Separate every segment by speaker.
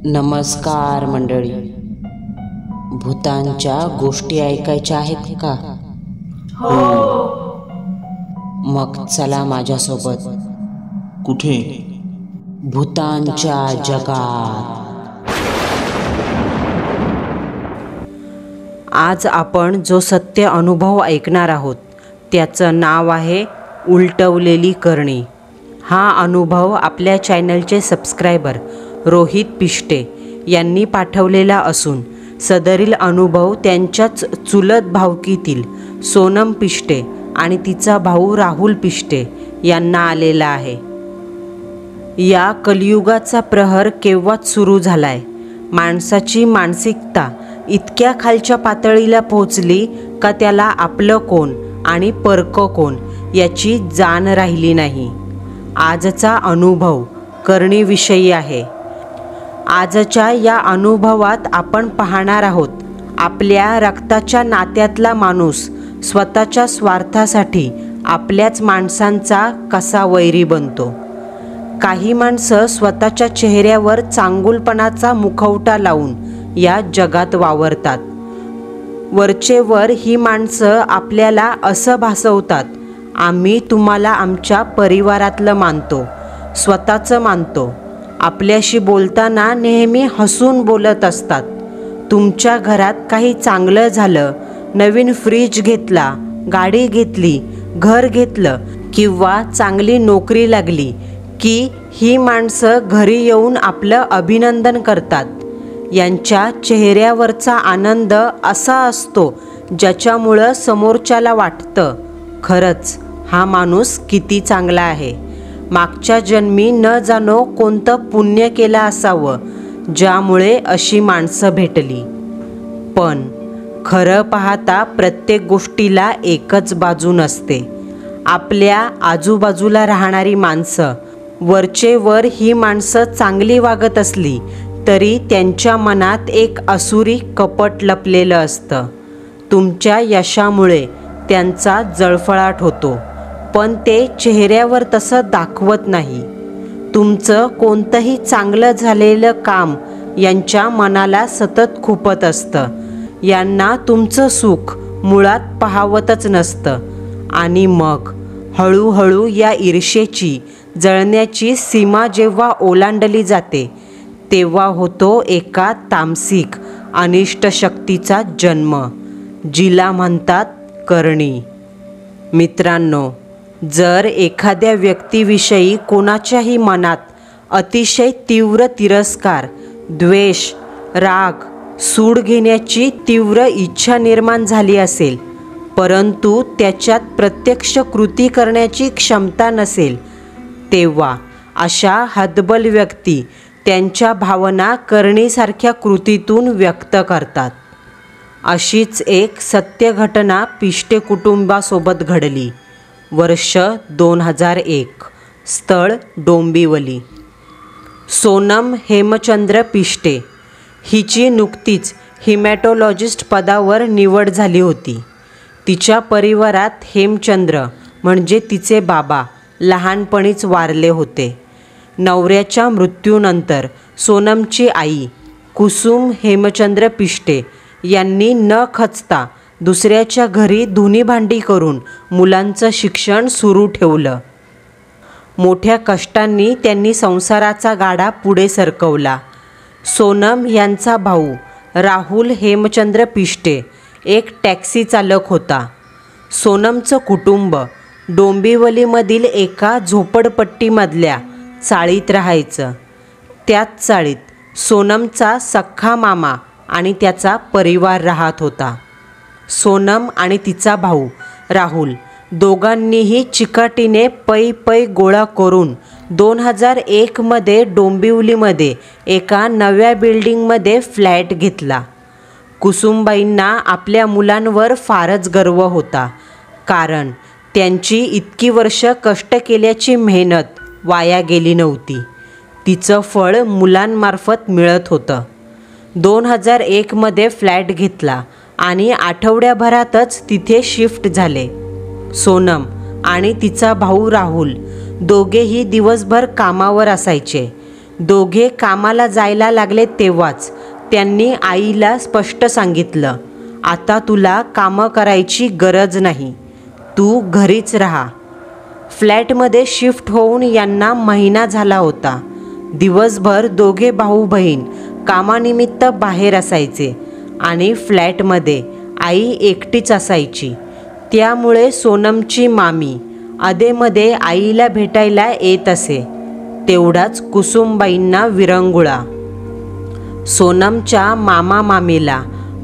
Speaker 1: नमस्कार मंडळी. भूतांच्या गोष्टी ऐकायच्या आहेत का?
Speaker 2: हो.
Speaker 1: मग चला माझ्यासोबत.
Speaker 2: कुठे?
Speaker 1: भूतांच्या जगात. आज आपण जो सत्य अनुभव ऐकणार आहोत त्याचं नाव आहे उलटवलेली करणी. हा अनुभव आपल्या चॅनलचे सबस्क्रायबर रोहित पिष्टे यांनी पाठवलेला असून सदरील अनुभव त्यांच्याच चुलत भावकीतील सोनम पिष्टे आणि तिचा भाऊ राहुल पिष्टे यांना आलेला आहे. या कलियुगाचा प्रहर केव्हाच सुरू झालाय. माणसाची मानसिकता इतक्या खालच्या पातळीला पोहोचली का त्याला आपलं कोण आणि परकं कोण याची जाण राहिली नाही. आजचा अनुभव करणीविषयी आहे. आजच्या या अनुभवात आपण पाहणार आहोत आपल्या रक्ताच्या नात्यातला माणूस स्वतःच्या स्वार्थासाठी आपल्याच माणसांचा कसा वैरी बनतो. काही माणसं स्वतःच्या चेहऱ्यावर चांगुलपणाचा मुखवटा लावून या जगात वावरतात. वरचेवर ही माणसं आपल्याला असं भासवतात, आम्ही तुम्हाला आमच्या परिवारातलं मानतो, स्वतःचं मानतो. आपल्याशी बोलताना नेहमी हसून बोलत असतात. तुमच्या घरात काही चांगलं झालं, नवीन फ्रीज घेतला, गाडी घेतली, घर घेतलं किंवा चांगली नोकरी लागली की ही माणसं घरी येऊन आपलं अभिनंदन करतात. यांच्या चेहऱ्यावरचा आनंद असा असतो ज्याच्यामुळं समोरच्याला वाटतं खरंच हा माणूस किती चांगला आहे. मागच्या जन्मी न जाणो कोणतं पुण्य केलं असावं ज्यामुळे अशी माणसं भेटली. पण खरं पाहता प्रत्येक गोष्टीला एकच बाजू नसते. आपल्या आजूबाजूला राहणारी माणसं वरचेवर ही माणसं चांगली वागत असली तरी त्यांच्या मनात एक आसुरी कपट लपलेलं असतं. तुमच्या यशामुळे त्यांचा जळफळाट होतो पण ते चेहऱ्यावर तसं दाखवत नाही. तुमचं कोणतंही चांगलं झालेलं काम यांच्या मनाला सतत खुपत असतं. यांना तुमचं सुख मुळात पाहावतच नसतं. आणि मग हळूहळू या ईर्ष्येची जळण्याची सीमा जेव्हा ओलांडली जाते तेव्हा होतो एका तामसिक अनिष्ट शक्तीचा जन्म, जिला म्हणतात करणी. मित्रांनो, जर एखाद्या व्यक्तीविषयी कोणाच्याही मनात अतिशय तीव्र तिरस्कार, द्वेष, राग, सूड घेण्याची तीव्र इच्छा निर्माण झाली असेल परंतु त्याच्यात प्रत्यक्ष कृती करण्याची क्षमता नसेल तेव्हा अशा हतबल व्यक्ती त्यांच्या भावना करणीसारख्या कृतीतून व्यक्त करतात. अशीच एक सत्य घटना पिष्टे कुटुंबासोबत घडली. वर्ष 2001. स्थळ डोंबिवली. सोनम हेमचंद्र पिष्टे हिची नुकतीच हिमॅटोलॉजिस्ट पदावर निवड झाली होती. तिच्या परिवारात हेमचंद्र म्हणजे तिचे बाबा लहानपणीच वारले होते. नवऱ्याच्या मृत्यूनंतर सोनमची आई कुसुम हेमचंद्र पिष्टे यांनी न खचता दुसऱ्याच्या घरी धुणी भांडी करून मुलांचं शिक्षण सुरू ठेवलं. मोठ्या कष्टांनी त्यांनी संसाराचा गाडा पुढे सरकवला. सोनम यांचा भाऊ राहुल हेमचंद्र पिष्टे एक टॅक्सी चालक होता. सोनमचं कुटुंब डोंबिवलीमधील एका झोपडपट्टीमधल्या चाळीत राहायचं. त्याच चाळीत सोनमचा सख्खा मामा आणि त्याचा परिवार राहत होता. सोनम आणि तिचा भाऊ राहुल दोघांनीही चिकाटीने पै गोळा करून 2001 डोंबिवलीमध्ये एका नव्या बिल्डिंगमध्ये फ्लॅट घेतला. कुसुमबाईंना आपल्या मुलांवर फारच गर्व होता कारण त्यांची इतकी वर्ष कष्ट केल्याची मेहनत वाया गेली नव्हती. तिचं फळ मुलांमार्फत मिळत होतं. 2001 फ्लॅट घेतला आणि आठवड्याभरातच तिथे शिफ्ट झाले. सोनम आणि तिचा भाऊ राहुल दोघेही दिवसभर कामावर असायचे. दोघे कामाला जायला लागले तेव्हाच त्यांनी आईला स्पष्ट सांगितलं, आता तुला कामं करायची गरज नाही, तू घरीच राहा. फ्लॅटमध्ये शिफ्ट होऊन यांना महिना झाला होता. दिवसभर दोघे भाऊ बहीण कामानिमित्त बाहेर असायचे आणि फ्लॅटमध्ये आई एकटीच असायची. त्यामुळे सोनमची मामी अधेमध्ये आईला भेटायला येत असे. तेवढाच कुसुमबाईंना विरंगुळा. सोनमच्या मामा मामीला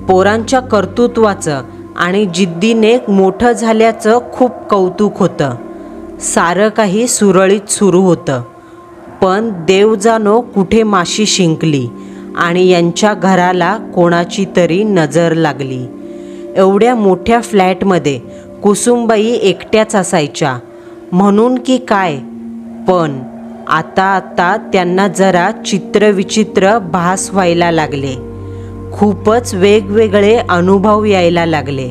Speaker 1: पोरांच्या कर्तृत्वाचं आणि जिद्दीने मोठं झाल्याचं खूप कौतुक होतं. सारं काही सुरळीत सुरू होतं. पण देव जाणो कुठे माशी शिंकली आणि यांच्या घराला कोणाची तरी नजर लागली. एवढ्या मोठ्या फ्लॅटमध्ये कुसुमबाई एकट्याच असायच्या म्हणून की काय, पण आता त्यांना जरा चित्रविचित्र भास व्हायला लागले. खूपच वेगवेगळे अनुभव यायला लागले.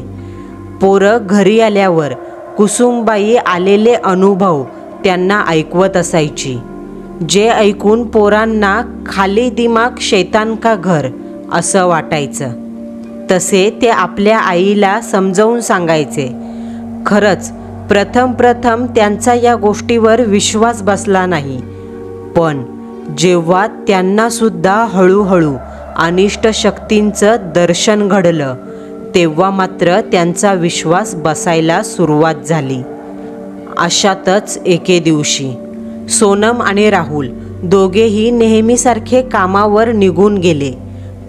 Speaker 1: पोरं घरी आल्यावर कुसुमबाई आलेले अनुभव त्यांना ऐकवत असायची. जे ऐकून पोरांना खाली दिमाग शैतान का घर असं वाटायचं. तसे ते आपल्या आईला समजावून सांगायचे. खरंच प्रथम त्यांचा या गोष्टीवर विश्वास बसला नाही. पण जेव्हा त्यांनासुद्धा हळूहळू अनिष्ट शक्तींचं दर्शन घडलं तेव्हा मात्र त्यांचा विश्वास बसायला सुरुवात झाली. अशातच एके दिवशी सोनम आणि राहुल दोघेही नेहमीसारखे कामावर निघून गेले.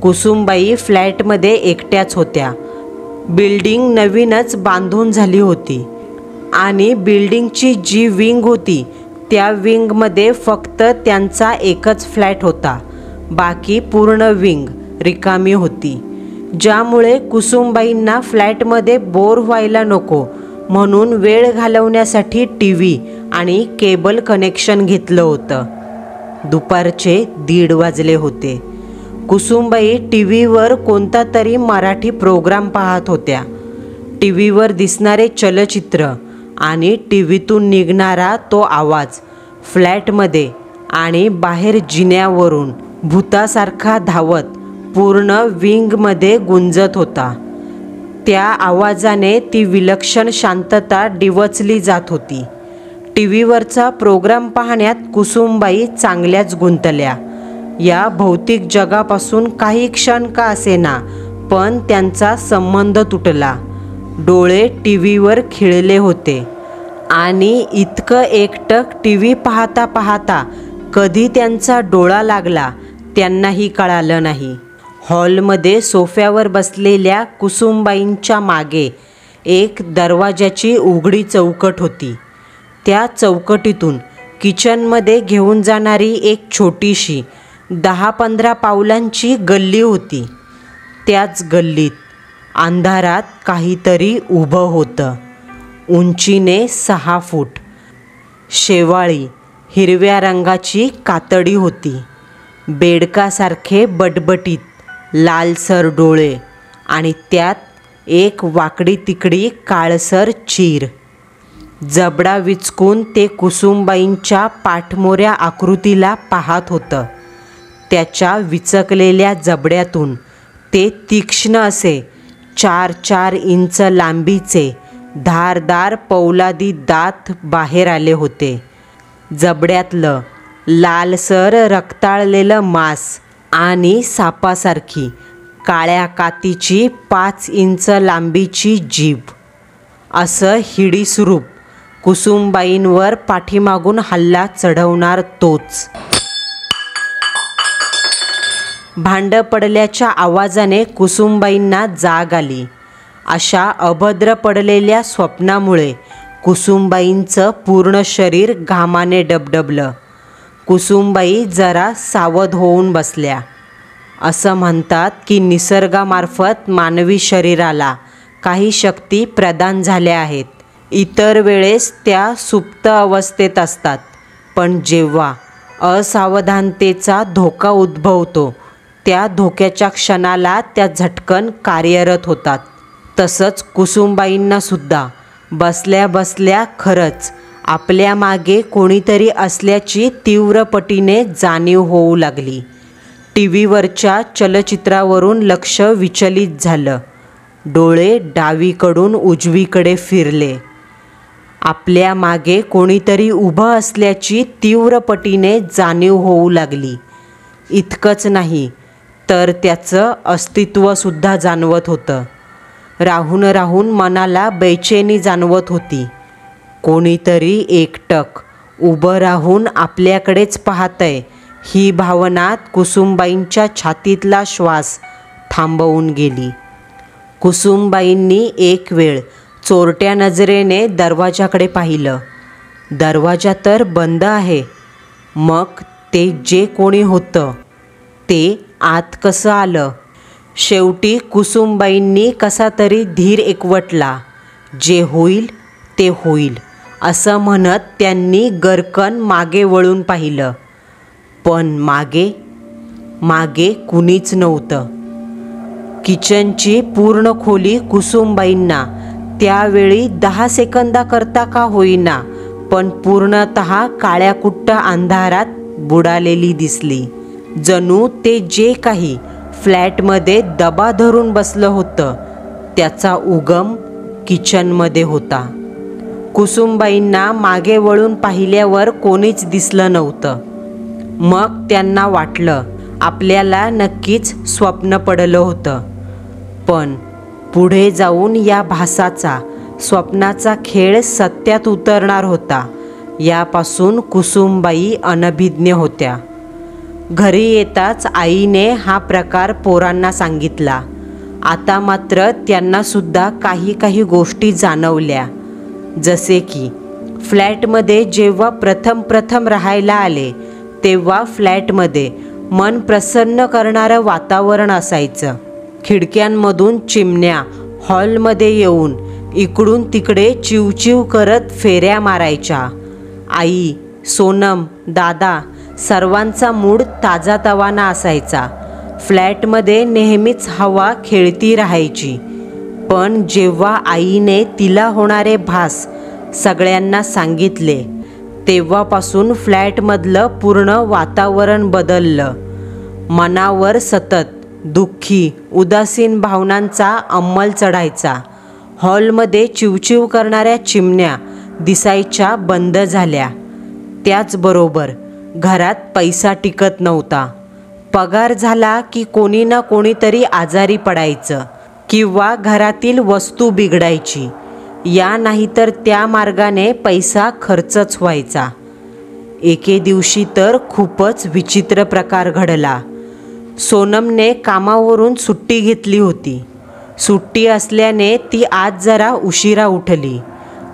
Speaker 1: कुसुमबाई फ्लॅटमध्ये एकट्याच होत्या. बिल्डिंग नवीनच बांधून झाली होती आणि बिल्डिंगची जी विंग होती त्या विंगमध्ये फक्त त्यांचा एकच फ्लॅट होता. बाकी पूर्ण विंग रिकामी होती. ज्यामुळे कुसुमबाईंना फ्लॅटमध्ये बोर व्हायला नको म्हणून वेळ घालवण्यासाठी TV आणि केबल कनेक्शन घेतलं होतं. दुपारचे 1:30 वाजले होते. कुसुमबाई TVवर कोणता तरी मराठी प्रोग्राम पाहत होत्या. TVवर दिसणारे चलचित्र आणि TVतून निघणारा तो आवाज फ्लॅटमध्ये आणि बाहेर जिन्यावरून भूतासारखा धावत पूर्ण विंगमध्ये गुंजत होता. त्या आवाजाने ती विलक्षण शांतता डिवचली जात होती. TVवरचा प्रोग्राम पाहण्यात कुसुमबाई चांगल्याच गुंतल्या. या भौतिक जगापासून काही क्षण का असेना पण त्यांचा संबंध तुटला. डोळे TVवर खिळले होते आणि इतकं एकटक TV पाहता पाहता कधी त्यांचा डोळा लागला त्यांनाही कळालं नाही. हॉलमध्ये सोफ्यावर बसलेल्या कुसुमबाईंच्या मागे एक दरवाजाची उघडी चौकट होती. त्या चौकटीतून किचनमध्ये घेऊन जाणारी एक छोटीशी 10-15 पावलांची गल्ली होती. त्याच गल्लीत अंधारात काहीतरी उभं होतं. उंचीने 6 फूट. शेवाळी हिरव्या रंगाची कातडी होती. बेडकासारखे बटबटीत लालसर डोळे आणि त्यात एक वाकडी तिकडी काळसर चीर. जबडा विचकून ते कुसुमबाईंच्या पाठमोऱ्या आकृतीला पाहत होतं. त्याच्या विचकलेल्या जबड्यातून ते तीक्ष्ण असे 4-4 इंच लांबीचे धारदार पौलादी दात बाहेर आले होते. जबड्यातलं लालसर रक्ताळलेलं मांस आणि सापासारखी काळ्या कातीची 5 इंच लांबीची जीभ. असं हिडीस रूप कुसुमबाईंवर पाठीमागून हल्ला चढवणार तोच. भांडं पडल्याच्या आवाजाने कुसुमबाईंना जाग आली. अशा अभद्र पडलेल्या स्वप्नामुळे कुसुमबाईंचं पूर्ण शरीर घामाने डबडबलं. कुसुमबाई जरा सावध होऊन बसल्या. असं म्हणतात की निसर्गामार्फत मानवी शरीराला काही शक्ती प्रदान झाल्या आहेत. इतर वेळेस त्या सुप्त अवस्थेत असतात, पण जेव्हा असावधानतेचा धोका उद्भवतो त्या धोक्याच्या क्षणाला त्या झटकन कार्यरत होतात. तसंच कुसुमबाईंना सुद्धा बसल्या बसल्या खरंच आपल्या मागे कोणीतरी असल्याची तीव्रपटीने जाणीव होऊ लागली. टीव्हीवरच्या चलचित्रावरून लक्ष विचलित झालं. डोळे डावीकडून उजवीकडे फिरले. आपल्या मागे कोणीतरी उभं असल्याची तीव्रपटीने जाणीव होऊ लागली. इतकंच नाही तर त्याचं अस्तित्वसुद्धा जाणवत होतं. राहून राहून मनाला बेचैनी जाणवत होती. कोणीतरी एकटक उभं राहून आपल्याकडेच पाहतंय ही भावना कुसुमबाईंच्या छातीतला श्वास थांबवून गेली. कुसुमबाईंनी एक वेळ चोरट्या नजरेने दरवाजाकडे पाहिलं. दरवाजा तर बंद आहे. मग ते जे कोणी होतं ते आत कसं आलं? शेवटी कुसुमबाईंनी कसा तरी धीर एकवटला. जे होईल ते होईल असं म्हणत त्यांनी गरकन मागे वळून पाहिलं. पण मागे कुणीच नव्हतं. किचनची पूर्ण खोली कुसुमबाईंना त्यावेळी 10 सेकंदाकरता का होईना पण पूर्णतः काळ्याकुट्ट अंधारात बुडालेली दिसली. जणू ते जे काही फ्लॅटमध्ये दबा धरून बसलं होतं त्याचा उगम किचनमध्ये होता. कुसुमबाईंना मागे वळून पाहिल्यावर कोणीच दिसलं नव्हतं. मग त्यांना वाटलं आपल्याला नक्कीच स्वप्न पडलं होतं. पण पुढे जाऊन या भासाचा स्वप्नाचा खेळ सत्यात उतरणार होता यापासून कुसुमबाई अनभिज्ञ होत्या. घरी येताच आईने हा प्रकार पोरांना सांगितला. आता मात्र त्यांनासुद्धा काही गोष्टी जाणवल्या. जसे की फ्लॅटमध्ये जेव्हा प्रथम राहायला आले तेव्हा फ्लॅटमध्ये मन प्रसन्न करणारं वातावरण असायचं. खिडक्यांमधून चिमण्या हॉलमध्ये येऊन इकडून तिकडे चिवचिव करत फेऱ्या मारायच्या. आई, सोनम, दादा सर्वांचा मूड ताजातवाना असायचा. फ्लॅटमध्ये नेहमीच हवा खेळती राहायची. पण जेव्हा आईने तिला होणारे भास सगळ्यांना सांगितले तेव्हापासून फ्लॅटमधलं पूर्ण वातावरण बदललं. मनावर सतत दुःखी उदासीन भावनांचा अंमल चढायचा. हॉलमध्ये चिवचिव करणाऱ्या चिमण्या दिसायच्या बंद झाल्या. त्याचबरोबर घरात पैसा टिकत नव्हता. पगार झाला की कोणी ना कोणीतरी आजारी पडायचं किंवा घरातील वस्तू बिघडायची. या नाहीतर त्या मार्गाने पैसा खर्चच व्हायचा. एके दिवशी तर खूपच विचित्र प्रकार घडला. सोनमने कामावरून सुट्टी घेतली होती. सुट्टी असल्याने ती आज जरा उशिरा उठली.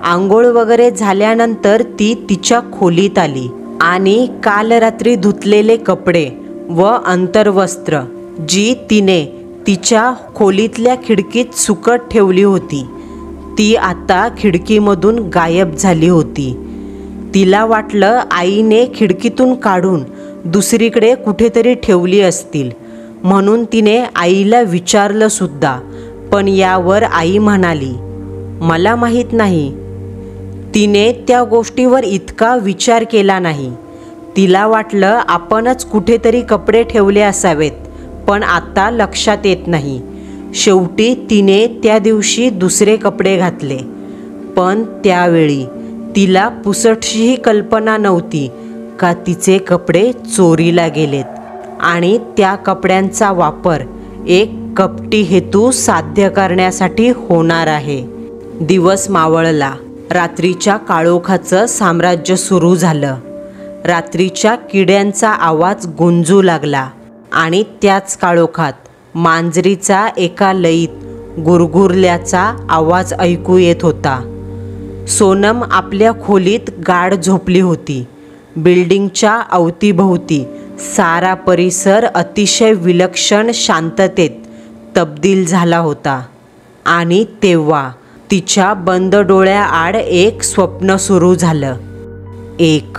Speaker 1: आंघोळ वगैरे झाल्यानंतर ती तिच्या खोलीत आली आणि काल रात्री धुतलेले कपडे व अंतर्वस्त्र जी तिने तिच्या खोलीतल्या खिडकीत सुकत ठेवली होती ती आता खिडकीमधून गायब झाली होती. तिला वाटलं आईने खिडकीतून काढून दुसरीकडे कुठेतरी ठेवली असतील म्हणून तिने आईला विचारलं सुद्धा. पण यावर आई म्हणाली, मला माहीत नाही. तिने त्या गोष्टीवर इतका विचार केला नाही. तिला वाटलं आपणच कुठेतरी कपडे ठेवले असावेत पण आता लक्षात येत नाही. शेवटी तिने त्या दिवशी दुसरे कपडे घातले. पण त्यावेळी तिला पुसटशीही कल्पना नव्हती का तिचे कपडे चोरीला गेलेत आणि त्या कपड्यांचा वापर एक कपटी हेतू साध्य करण्यासाठी होणार आहे. दिवस मावळला. रात्रीच्या काळोखाचं साम्राज्य सुरू झालं. रात्रीच्या किड्यांचा आवाज गुंजू लागला आणि त्याच काळोखात मांजरीचा एका लयीत गुरगुरल्याचा आवाज ऐकू येत होता. सोनम आपल्या खोलीत गाढ झोपली होती. बिल्डिंगच्या अवतीभोवती सारा परिसर अतिशय विलक्षण शांततेत तब्दील झाला होता. आणि तेव्हा तिच्या बंद डोळ्याआड एक स्वप्न सुरू झालं. एक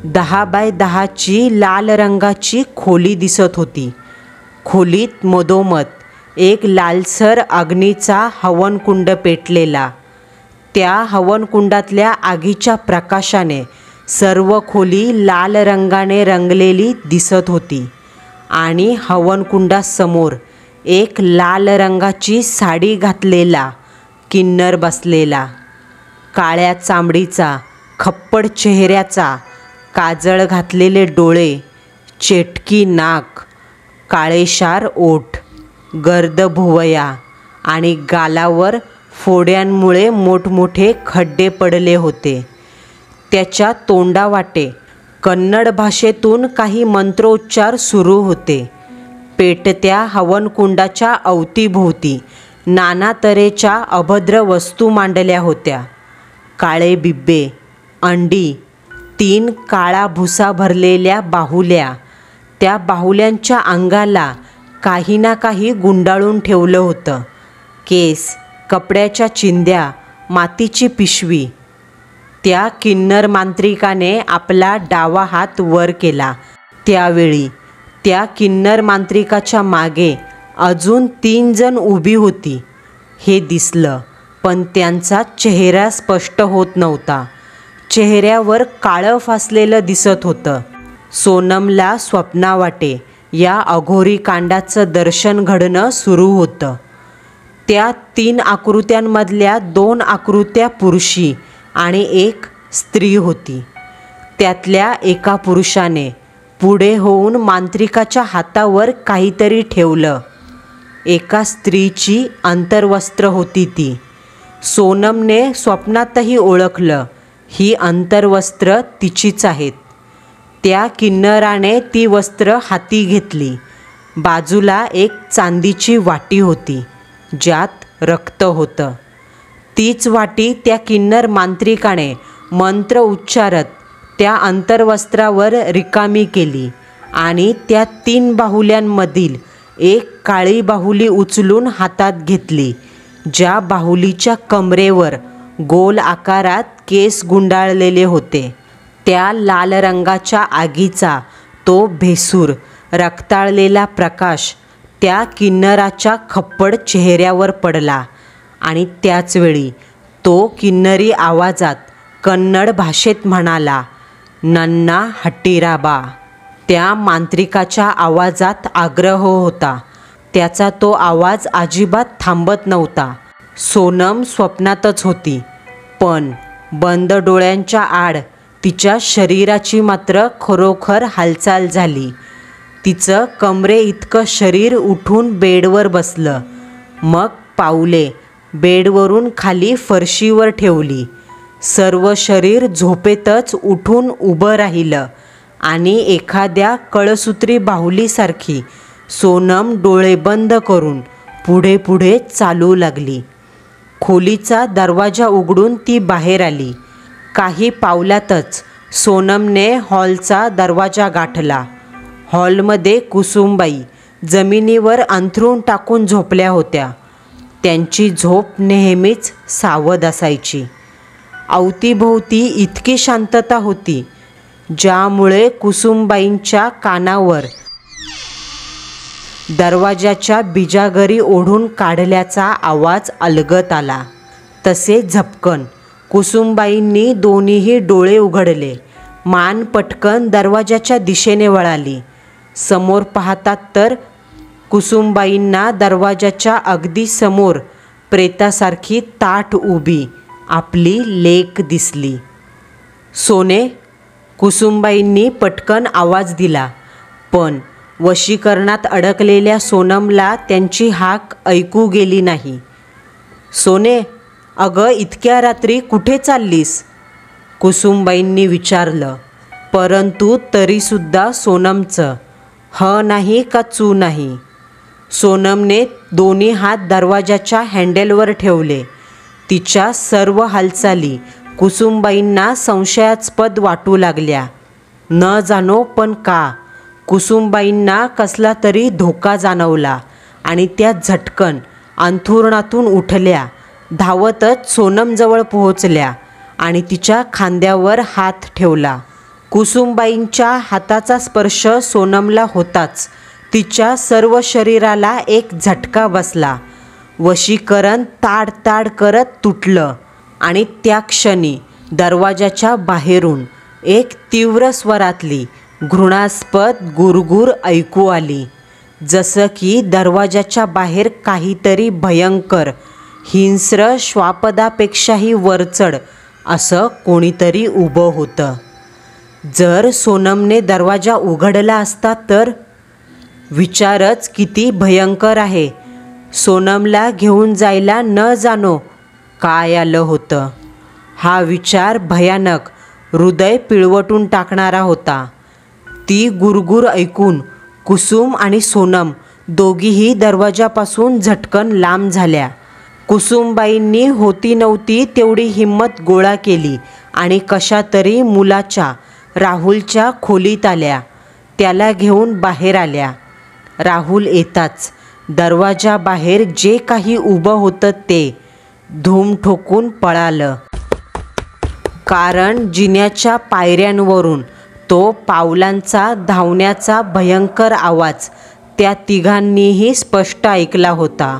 Speaker 1: 10 बाय 10ची लाल रंगाची खोली दिसत होती. खोलीत मधोमध एक लालसर अग्नीचा हवनकुंड पेटलेला. त्या हवनकुंडातल्या आगीच्या प्रकाशाने सर्व खोली लाल रंगाने रंगलेली दिसत होती आणि हवनकुंडासमोर एक लाल रंगाची साडी घातलेला किन्नर बसलेला, काळ्या चामडीचा, खप्पड चेहऱ्याचा, काजळ घातलेले डोळे, चेटकी नाक, काळेशार ओठ, गर्द भुवया आणि गालावर फोड्यांमुळे मोठमोठे खड्डे पडले होते. त्याच्या तोंडावाटे कन्नड भाषेतून काही मंत्रोच्चार सुरू होते. पेटत्या हवनकुंडाच्या अवतीभोवती नाना तऱ्हेच्या अभद्र वस्तू मांडल्या होत्या. काळे बिब्बे, अंडी, 3 काळा भुसा भरलेल्या बाहुल्या. त्या बाहुल्यांच्या अंगाला काही ना काही गुंडाळून ठेवलं होतं. केस, कपड्याच्या चिंध्या, मातीची पिशवी. त्या किन्नर मांत्रिकाने आपला डावा हात वर केला. त्यावेळी त्या किन्नर मांत्रिकाच्या मागे अजून 3 जण उभी होती हे दिसलं, पण त्यांचा चेहरा स्पष्ट होत नव्हता. चेहऱ्यावर काळं फासलेलं दिसत होतं. सोनमला स्वप्नावाटे या अघोरी कांडाचं दर्शन घडणं सुरू होतं. त्या 3 आकृत्यांमधल्या 2 आकृत्या पुरुषी आणि 1 स्त्री होती. त्यातल्या एका पुरुषाने पुढे होऊन मांत्रिकाच्या हातावर काहीतरी ठेवलं. एका स्त्रीची अंतर्वस्त्र होती ती. सोनमने स्वप्नातही ओळखलं, ही अंतर्वस्त्र तिचीच आहेत. त्या किन्नराने ती वस्त्र हाती घेतली. बाजूला एक चांदीची वाटी होती ज्यात रक्त होतं. तीच वाटी त्या किन्नर मांत्रिकाने मंत्र उच्चारत त्या अंतर्वस्त्रावर रिकामी केली आणि त्या 3 बाहुल्यांमधील एक काळी बाहुली उचलून हातात घेतली, ज्या बाहुलीच्या कमरेवर गोल आकारात केस गुंडाळलेले होते. त्या लाल रंगाच्या आगीचा तो भेसूर रक्ताळलेला प्रकाश त्या किन्नराच्या खप्पड चेहऱ्यावर पडला आणि त्याचवेळी तो किन्नरी आवाजात कन्नड भाषेत म्हणाला, नन्ना हट्टीराबा. त्या मांत्रिकाच्या आवाजात आग्रह होता. त्याचा तो आवाज अजिबात थांबत नव्हता. सोनम स्वप्नातच होती, पण बंद डोळ्यांच्या आड तिच्या शरीराची मात्र खरोखर हालचाल झाली. तिचं कमरे इतकं शरीर उठून बेडवर बसलं. मग पाऊले बेडवरून खाली फरशीवर ठेवली. सर्व शरीर झोपेतच उठून उभं राहिलं आणि एखाद्या कळसूत्री बाहुलीसारखी सोनम डोळे बंद करून पुढे पुढे चालू लागली. खोलीचा दरवाजा उघडून ती बाहेर आली. काही पावलातच सोनमने हॉलचा दरवाजा गाठला. हॉलमध्ये कुसुमबाई जमिनीवर अंथरूण टाकून झोपल्या होत्या. त्यांची झोप नेहमीच सावध असायची. अवतीभोवती इतकी शांतता होती ज्यामुळे कुसुमबाईंच्या कानावर दरवाजाच्या बिजागरी ओढून काढल्याचा आवाज अलगद आला. तसे झपकन कुसुमबाईंनी दोन्हीही डोळे उघडले. मान पटकन दरवाजाच्या दिशेने वळाली. समोर पाहतात तर कुसुमबाईंना दरवाजाच्या अगदी समोर प्रेतासारखी ताठ उभी आपली लेक दिसली. सोने, कुसुमबाईंनी पटकन आवाज दिला, पण वशीकरणात अडकलेल्या सोनमला त्यांची हाक ऐकू गेली नाही. सोने, अगं इतक्या रात्री कुठे चाललीस? कुसुमबाईंनी विचारलं. परंतु तरीसुद्धा सोनमचं ह नाही का चू नाही. सोनमने दोन्ही हात दरवाजाच्या हँडलवर ठेवले. तिच्या सर्व हालचाली कुसुमबाईंना संशयास्पद वाटू लागल्या. न जाणो पण का कुसुमबाईंना कसला तरी धोका जाणवला आणि त्या झटकन अंथरुणातून उठल्या. धावतच सोनमजवळ पोहोचल्या आणि तिच्या खांद्यावर हात ठेवला. कुसुमबाईंच्या हाताचा स्पर्श सोनमला होताच तिच्या सर्व शरीराला एक झटका बसला. वशीकरण ताड ताड करत तुटलं. आणि त्या क्षणी दरवाजाच्या बाहेरून एक तीव्र स्वरातली घृणास्पद गुरगुर ऐकू आली, जसं की दरवाजाच्या बाहेर काहीतरी भयंकर, हिंस्र, श्वापदापेक्षाही वरचढ असं कोणीतरी उभं होतं. जर सोनमने दरवाजा उघडला असता तर? विचारच किती भयंकर आहे. सोनमला घेऊन जायला न जाणो काय आलं होतं. हा विचार भयानक, हृदय पिळवटून टाकणारा होता. ती गुरगुर ऐकून कुसुम आणि सोनम दोघीही दरवाजापासून झटकन लांब झाल्या. कुसुमबाईंनी होती नव्हती तेवढी हिंमत गोळा केली आणि कशातरी मुलाच्या, राहुलच्या खोलीत आल्या. त्याला घेऊन बाहेर आल्या. राहुल येताच दरवाजाबाहेर जे काही उभं होतं ते धूम ठोकून पळालं. कारण जिन्याच्या पायऱ्यांवरून तो पावलांचा, धावण्याचा भयंकर आवाज त्या तिघांनीही स्पष्ट ऐकला होता.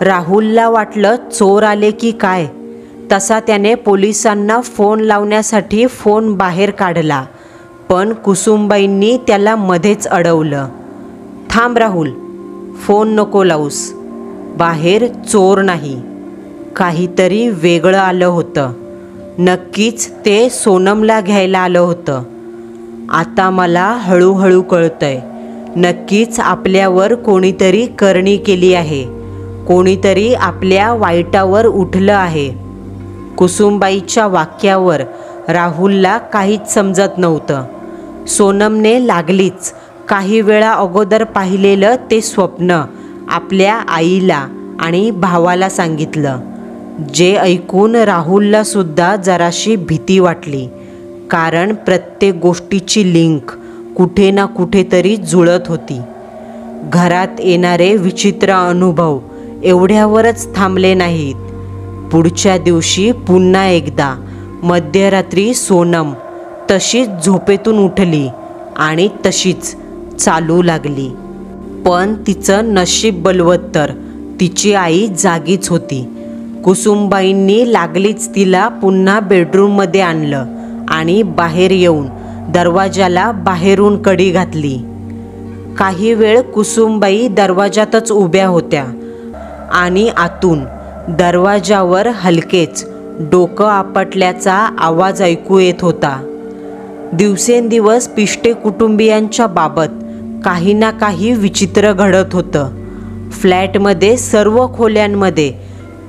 Speaker 1: राहुलला वाटलं चोर आले की काय. तसा त्याने पोलिसांना फोन लावण्यासाठी फोन बाहेर काढला, पण कुसुमबाईंनी त्याला मध्येच अडवलं. थांब राहुल, फोन नको लावूस. बाहेर चोर नाही, काहीतरी वेगळं आलं होतं. नक्कीच ते सोनमला घ्यायला आलं होतं. आता मला हळूहळू कळतंय, नक्कीच आपल्यावर कोणीतरी करणी केली आहे. कोणीतरी आपल्या वाईटावर उठलं आहे. कुसुमबाईच्या वाक्यावर राहुलला काहीच समजत नव्हतं. सोनमने लागलीच काही वेळा अगोदर पाहिलेलं ते स्वप्न आपल्या आईला आणि भावाला सांगितलं, जे ऐकून राहुलला सुद्धा जराशी भीती वाटली. कारण प्रत्येक गोष्टीची लिंक कुठे ना कुठेतरी जुळत होती. घरात येणारे विचित्र अनुभव एवढ्यावरच थांबले नाहीत. पुढच्या दिवशी पुन्हा एकदा मध्यरात्री सोनम तशीच झोपेतून उठली आणि तशीच चालू लागली. पण तिचं नशीब बलवत्तर, तिची आई जागीच होती. कुसुमबाईंनी लागलीच तिला पुन्हा बेडरूममध्ये आणलं आणि बाहेर येऊन दरवाजाला बाहेरून कडी घातली. काही वेळ कुसुमबाई दरवाजातच उभ्या होत्या आणि आतून दरवाजावर हलकेच डोकं आपटल्याचा आवाज ऐकू येत होता. दिवसेंदिवस पिष्टे कुटुंबियांच्या बाबत काही ना काही विचित्र घडत होतं. फ्लॅटमध्ये सर्व खोल्यांमध्ये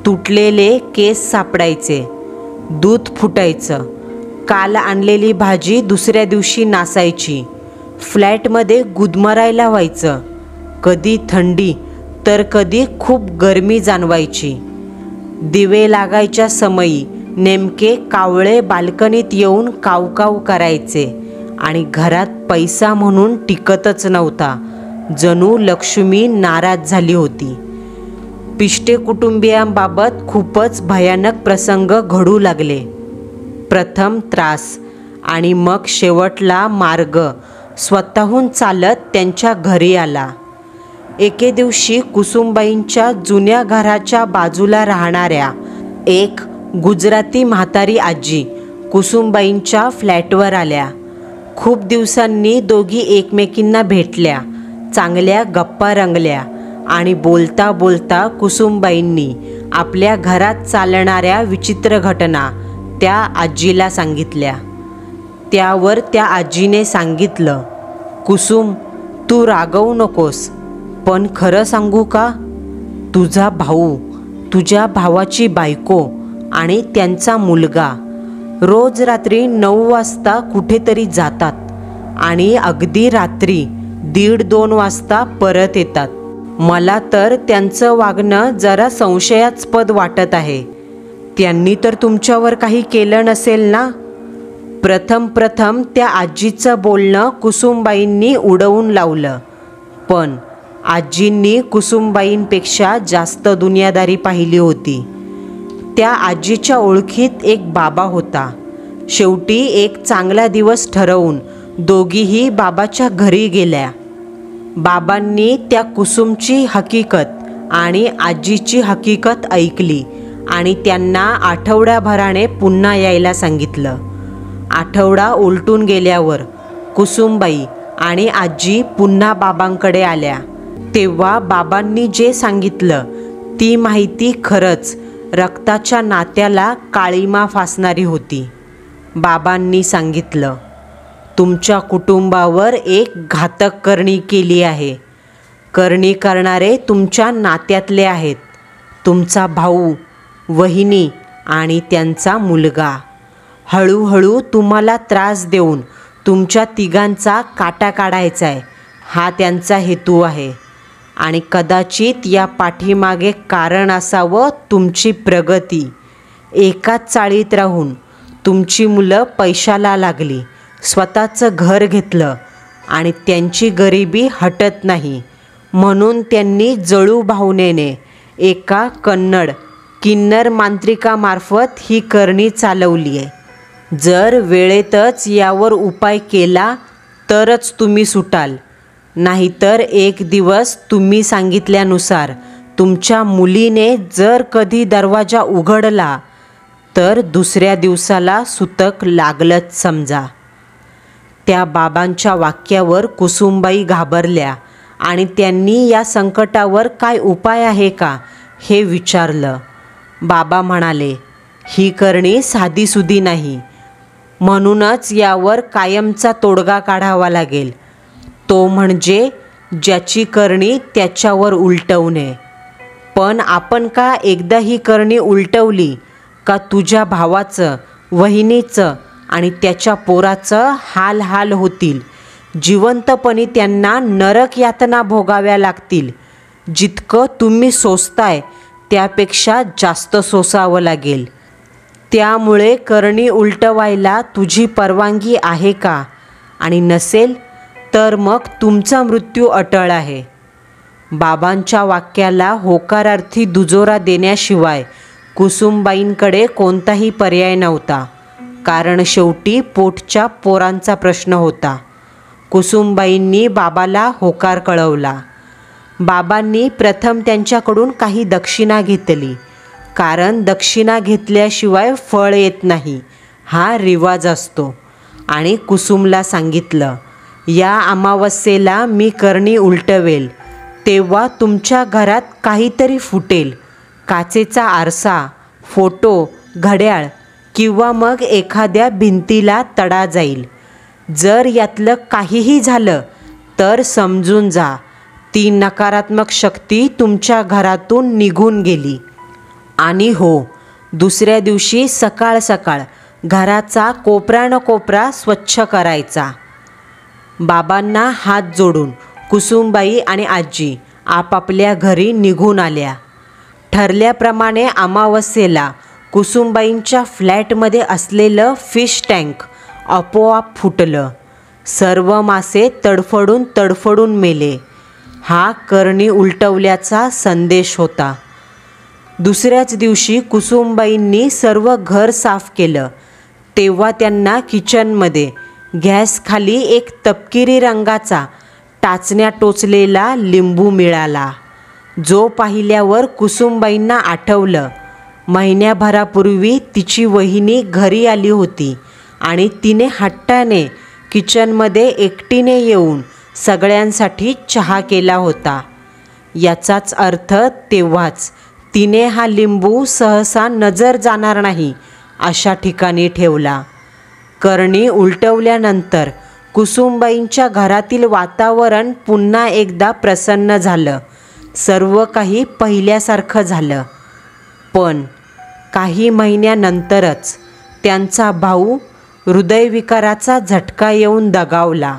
Speaker 1: तुटलेले केस सापडायचे, दूध फुटायचं, काल आणलेली भाजी दुसऱ्या दिवशी नासायची, फ्लॅटमध्ये गुदमरायला व्हायचं. कधी थंडी तर कधी खूप गरमी जाणवायची. दिवे लागायच्या समयी नेमके कावळे बाल्कनीत येऊन कावकाव करायचे आणि घरात पैसा म्हणून टिकतच नव्हता. जणू लक्ष्मी नाराज झाली होती. पिष्टे कुटुंबियांबाबत खूपच भयानक प्रसंग घडू लागले. प्रथम त्रास आणि मग शेवटला मार्ग स्वतःहून चालत त्यांच्या घरी आला. एके दिवशी कुसुमबाईंच्या जुन्या घराच्या बाजूला राहणाऱ्या एक गुजराती म्हातारी आजी कुसुमबाईंच्या फ्लॅटवर आल्या. खूप दिवसांनी दोघी एकमेकींना भेटल्या, चांगल्या गप्पा रंगल्या आणि बोलता बोलता कुसुमबाईंनी आपल्या घरात चालणाऱ्या विचित्र घटना त्या आजीला सांगितल्या. त्यावर त्या आजीने सांगितलं, कुसुम, तू रागवू नकोस, पण खरं सांगू का, तुझा भाऊ, तुझ्या भावाची बायको आणि त्यांचा मुलगा रोज रात्री 9 वाजता कुठेतरी जातात आणि अगदी रात्री 1:30-2 वाजता परत येतात. मला तर त्यांचं वागणं जरा संशयास्पद वाटत आहे. त्यांनी तर तुमच्यावर काही केलं नसेल ना? प्रथम त्या आजीचं बोलणं कुसुमबाईंनी उडवून लावलं. पण आजींनी कुसुमबाईंपेक्षा जास्त दुनियादारी पाहिली होती. त्या आजीच्या ओळखीत एक बाबा होता. शेवटी एक चांगला दिवस ठरवून दोघीही बाबाच्या घरी गेल्या. बाबांनी त्या कुसुमची हकीकत आणि आजीची हकीकत ऐकली आणि त्यांना आठवड्याभराने पुन्हा यायला सांगितलं. आठवडा उलटून गेल्यावर कुसुमबाई आणि आजी पुन्हा बाबांकडे आल्या. तेव्हा बाबांनी जे सांगितलं ती माहिती खरंच रक्ताच्या नात्याला काळिमा फासणारी होती. बाबांनी सांगितलं, तुमच्या कुटुंबावर एक घातक करणी केली आहे. करणी करणारे तुमच्या नात्यातले आहेत. तुमचा भाऊ, वहिनी आणि त्यांचा मुलगा. हळूहळू तुम्हाला त्रास देऊन तुमच्या तिघांचा काटा काढायचा आहे, हा त्यांचा हेतू आहे. आणि कदाचित या पाठीमागे कारण असावं तुमची प्रगती. एकाच चाळीत राहून तुमची मुलं पैशाला लागली, स्वतःचं घर घेतलं आणि त्यांची गरिबी हटत नाही म्हणून त्यांनी जळू भावनेने एका कन्नड किन्नर मांत्रिकामार्फत ही करणी चालवली आहे. जर वेळेतच यावर उपाय केला तरच तुम्ही सुटाल, नाहीतर एक दिवस तुम्ही सांगितल्यानुसार तुमच्या मुलीने जर कधी दरवाजा उघडला तर दुसऱ्या दिवसाला सुतक लागलंच समजा. त्या बाबांच्या वाक्यावर कुसुमबाई घाबरल्या आणि त्यांनी या संकटावर काय उपाय आहे का हे विचारलं. बाबा म्हणाले, ही करणी साधीसुधी नाही, म्हणूनच यावर कायमचा तोडगा काढावा लागेल. तो म्हणजे ज्याची करणी त्याच्यावर उलटवणे. पण आपण का एकदा ही करणी उलटवली का तुझ्या भावाचं, वहिनीचं आणि त्याच्या पोराचं हाल होतील. जिवंतपणी त्यांना नरक यातना भोगाव्या लागतील. जितकं तुम्ही सोसताय त्यापेक्षा जास्त सोसावं लागेल. त्यामुळे करणी उलटवायला तुझी परवानगी आहे का? आणि नसेल तर मग तुमचा मृत्यू अटळ आहे. बाबांच्या वाक्याला होकारार्थी दुजोरा देण्याशिवाय कुसुमबाईंकडे कोणताही पर्याय नव्हता, कारण शेवटी पोटच्या पोरांचा प्रश्न होता. कुसुमबाईंनी बाबाला होकार कळवला. बाबांनी प्रथम त्यांच्याकडून काही दक्षिणा घेतली, कारण दक्षिणा घेतल्याशिवाय फळ येत नाही हा रिवाज असतो. आणि कुसुमला सांगितलं, या अमावस्येला मी करणी उलटवेल तेव्हा तुमच्या घरात काहीतरी फुटेल. काचेचा आरसा, फोटो, घड्याळ किंवा मग एखाद्या भिंतीला तडा जाईल. जर यातलं काहीही झालं तर समजून जा ती नकारात्मक शक्ती तुमच्या घरातून निघून गेली. आणि हो, दुसऱ्या दिवशी सकाळ सकाळ घराचा कोपरा न कोपरा स्वच्छ करायचा. बाबांना हात जोडून कुसुमबाई आणि आजी आपापल्या घरी निघून आल्या. ठरल्याप्रमाणे अमावस्येला कुसुमबाईंच्या फ्लॅटमध्ये असलेलं फिश टँक आपोआप फुटलं. सर्व मासे तडफडून मेले. हा करणी उलटवल्याचा संदेश होता. दुसऱ्याच दिवशी कुसुमबाईंनी सर्व घर साफ केलं. तेव्हा त्यांना किचनमध्ये गॅसखाली एक तपकिरी रंगाचा टाचण्या टोचलेला लिंबू मिळाला, जो पाहिल्यावर कुसुमबाईंना आठवलं, महिन्याभरापूर्वी तिची वहिनी घरी आली होती आणि तिने हट्टाने किचनमध्ये एकटीने येऊन सगळ्यांसाठी चहा केला होता. याचाच अर्थ तेव्हाच तिने हा लिंबू सहसा नजर जाणार नाही अशा ठिकाणी ठेवला. करणी उलटवल्यानंतर कुसुमबाईंच्या घरातील वातावरण पुन्हा एकदा प्रसन्न झालं. सर्व काही पहिल्यासारखं झालं. पण काही महिन्यानंतरच त्यांचा भाऊ हृदयविकाराचा झटका येऊन दगावला.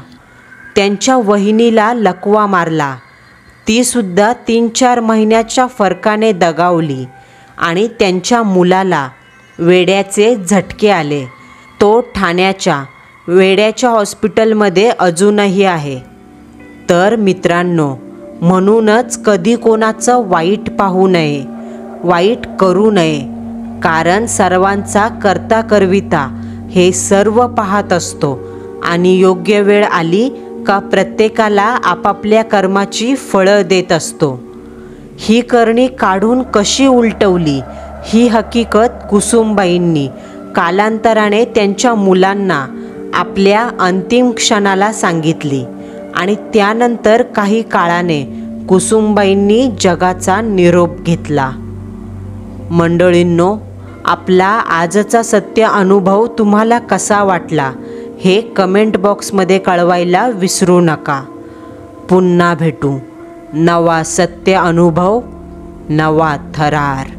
Speaker 1: त्यांच्या वहिनीला लकवा मारला. तीसुद्धा 3-4 महिन्याच्या फरकाने दगावली आणि त्यांच्या मुलाला वेड्याचे झटके आले. तो ठाण्याच्या वेड्याच्या हॉस्पिटलमध्ये अजूनही आहे. तर मित्रांनो, म्हणूनच कधी कोणाचं वाईट पाहू नये, वाईट करू नये, कारण सर्वांचा करता करविता हे सर्व पाहत असतो आणि योग्य वेळ आली का प्रत्येकाला आपापल्या कर्माची फळं देत असतो. ही करणी काढून कशी उलटवली ही हकीकत कुसुमबाईंनी कालांतराने त्यांच्या मुलांना आपल्या अंतिम क्षणाला सांगितली आणि त्यानंतर काही काळाने कुसुमबाईंनी जगाचा निरोप घेतला. मंडळींनो, आपला आजचा सत्य अनुभव तुम्हाला कसा वाटला हे कमेंट बॉक्समध्ये कळवायला विसरू नका. पुन्हा भेटू. नवा सत्य अनुभव, नवा थरार.